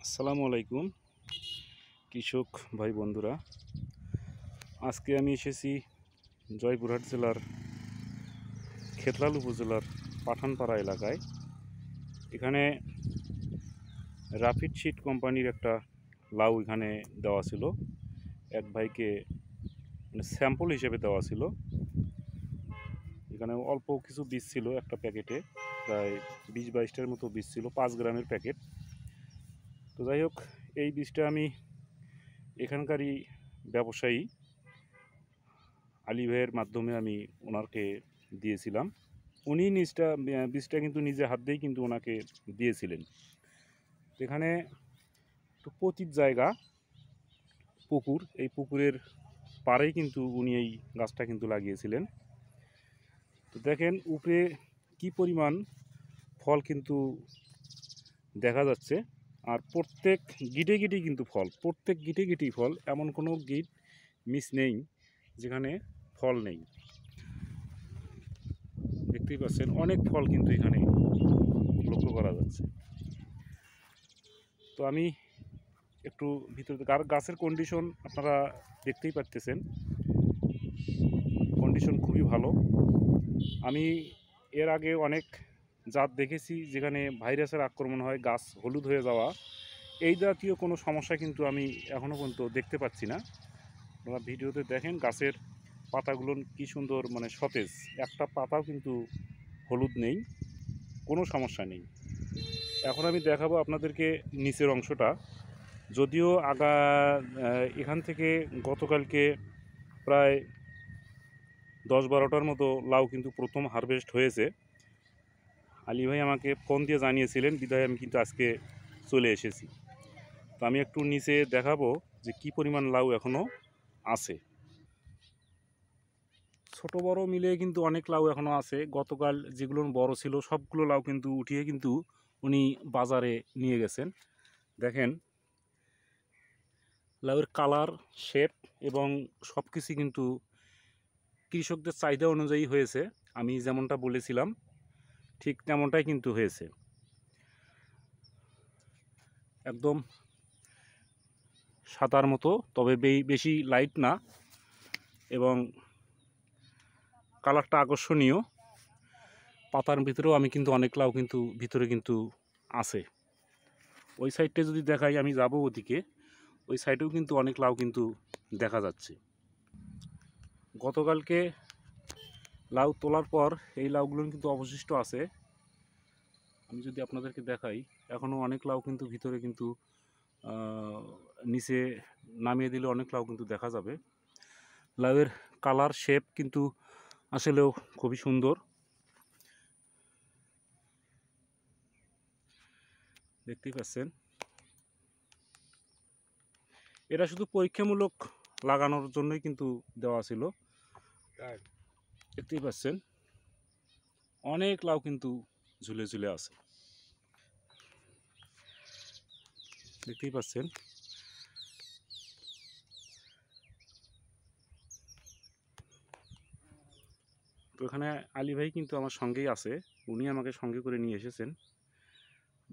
আসসালামু আলাইকুম কৃষক ভাই বন্ধুরা। আজকে আমি এসেছি জয়পুরহাট জেলার খেতলাল উপজেলার পাঠানপাড়া এলাকায়। এখানে রাফিড সিড কোম্পানির একটা লাউ এখানে দেওয়া ছিল, এক ভাইকে স্যাম্পল হিসেবে দেওয়া ছিল। এখানে অল্প কিছু বীজ ছিল, একটা প্যাকেটে প্রায় 20-22টার মতো বীজ ছিল, 5 গ্রামের প্যাকেট। তো যাই হোক, এই বীজটা আমি এখানকারই ব্যবসায়ী আলী ভাইয়ের মাধ্যমে আমি ওনাকে দিয়েছিলাম। উনি বীজটা কিন্তু নিজে হাত দিয়েই কিন্তু ওনাকে দিয়েছিলেন। এখানে একটু পতিত জায়গা, পুকুর, এই পুকুরের পাড়েই কিন্তু উনি এই গাছটা কিন্তু লাগিয়েছিলেন। তো দেখেন উপরে কি পরিমাণ ফল কিন্তু দেখা যাচ্ছে, আর প্রত্যেক গিটে গিটেই কিন্তু ফল, প্রত্যেক গিটে গিটেই ফল, এমন কোনো গিট মিস নেই যেখানে ফল নেই। দেখতেই পাচ্ছেন অনেক ফল কিন্তু এখানে লক্ষ্য করা যাচ্ছে। তো আমি একটু ভিতরে, গাছের কন্ডিশন আপনারা দেখতেই পাচ্ছেন, কন্ডিশন খুবই ভালো। আমি এর আগে অনেক জাত দেখেছি যেখানে ভাইরাসের আক্রমণ হয়, গাছ হলুদ হয়ে যাওয়া, এই জাতীয় কোনো সমস্যা কিন্তু আমি এখনও পর্যন্ত দেখতে পাচ্ছি না। আপনারা ভিডিওতে দেখেন গাছের পাতাগুলো কি সুন্দর, মানে সতেজ, একটা পাতাও কিন্তু হলুদ নেই, কোনো সমস্যা নেই। এখন আমি দেখাবো আপনাদেরকে নিচের অংশটা। যদিও এখান থেকে গতকালকে প্রায় 10-12টার মতো লাউ কিন্তু প্রথম হারভেস্ট হয়েছে। আলী ভাই আমাকে ফোন দিয়ে জানিয়েছিলেন, বিধায় আমি কিন্তু আজকে চলে এসেছি। তো আমি একটু নিচে দেখাবো যে কি পরিমাণ লাউ এখনও আছে। ছোট বড় মিলিয়ে কিন্তু অনেক লাউ এখনও আছে। গতকাল যেগুলো বড় ছিল সবগুলো লাউ কিন্তু উঠিয়ে কিন্তু উনি বাজারে নিয়ে গেছেন। দেখেন লাউয়ের কালার, শেপ এবং সব কিছু কিন্তু কৃষকদের চাহিদা অনুযায়ী হয়েছে। আমি যেমনটা বলেছিলাম ঠিক তেমনটাই কিন্তু হয়েছে, একদম সাদার মতো, তবে বেশি লাইট না, এবং কালারটা আকর্ষণীয়। পাতার ভিতরেও আমি কিন্তু অনেক লাউ কিন্তু ভিতরে কিন্তু আছে। ওই সাইডটা যদি দেখাই, আমি যাব ওদিকে, ওই সাইডেও কিন্তু অনেক লাউ কিন্তু দেখা যাচ্ছে। গতকালকে লাউ তোলার পর এই লাউগুলো কিন্তু অবশিষ্ট আছে। আমি যদি আপনাদেরকে দেখাই, এখনও অনেক লাউ কিন্তু ভিতরে কিন্তু নিচে নামিয়ে দিলে অনেক লাউ কিন্তু দেখা যাবে। লাউয়ের কালার, শেপ কিন্তু আসলেও খুবই সুন্দর, দেখতেই পাচ্ছেন। এটা শুধু পরীক্ষামূলক লাগানোর জন্যই কিন্তু দেওয়া ছিল। দেখতেই পাচ্ছেন অনেক লাউ কিন্তু ঝুলে ঝুলে আছে, দেখতেই পাচ্ছেন। তো এখানে আলী ভাই কিন্তু আমার সঙ্গেই আছে, উনি আমাকে সঙ্গে করে নিয়ে এসেছেন।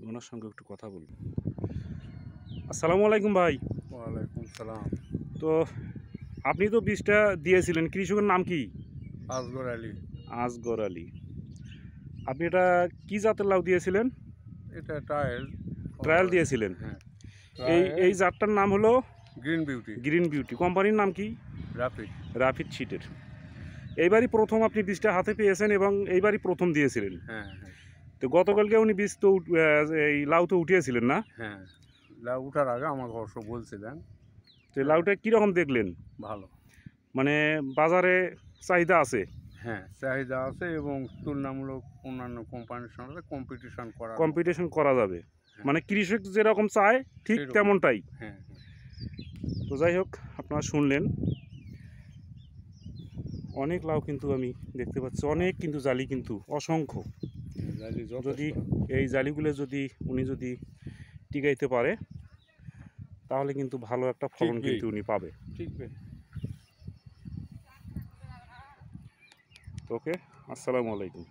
ওনার সঙ্গে একটু কথা বলব। আসসালামু আলাইকুম ভাই। ওয়ালাইকুম সালাম। তো আপনি তো বীজটা দিয়েছিলেন, কৃষকের নাম কি? আসগর আলী। আসগর আলী। আপনি এটা কি জাতের লাউ দিয়েছিলেন? এটা ট্রায়াল। ট্রায়াল দিয়েছিলেন। হ্যাঁ, এই ট্রায়াল এই জাতটার নাম হলো গ্রিন বিউটি। Green beauty. কোম্পানির নাম কি? রাফিড। রাফিড সিডের। এইবারই প্রথম আপনি বীজটা হাতে পেয়েছেন এবং এইবারই প্রথম দিয়েছিলেন। হ্যাঁ হ্যাঁ তো গতকালকে উনি বীজ তো এই লাউ তো উঠিয়েছিলেন না? হ্যাঁ, লাউ উঠার আগে আমার অবশ্য বলছিলেন। তো লাউটা কীরকম দেখলেন? ভালো। মানে বাজারে চাহিদা আছে? হ্যাঁ, চাহিদা আছে এবং তুলনামূলক অন্যান্য কোম্পানির সঙ্গে কম্পিটিশন করা যাবে, হ্যাঁ, মানে কৃষক যেরকম চায় ঠিক সেরকম। তেমনটাই। হ্যাঁ হ্যাঁ। তো যাই হোক, আপনারা শুনলেন অনেক লাউ কিন্তু আমি দেখতে পাচ্ছি, অনেক কিন্তু জালি কিন্তু অসংখ্য। যদি এই জালিগুলো উনি যদি টিকাইতে পারে তাহলে কিন্তু ভালো একটা ফলন কিন্তু উনি পাবে। ঠিকবে। ওকে, আসসালামু আলাইকুম।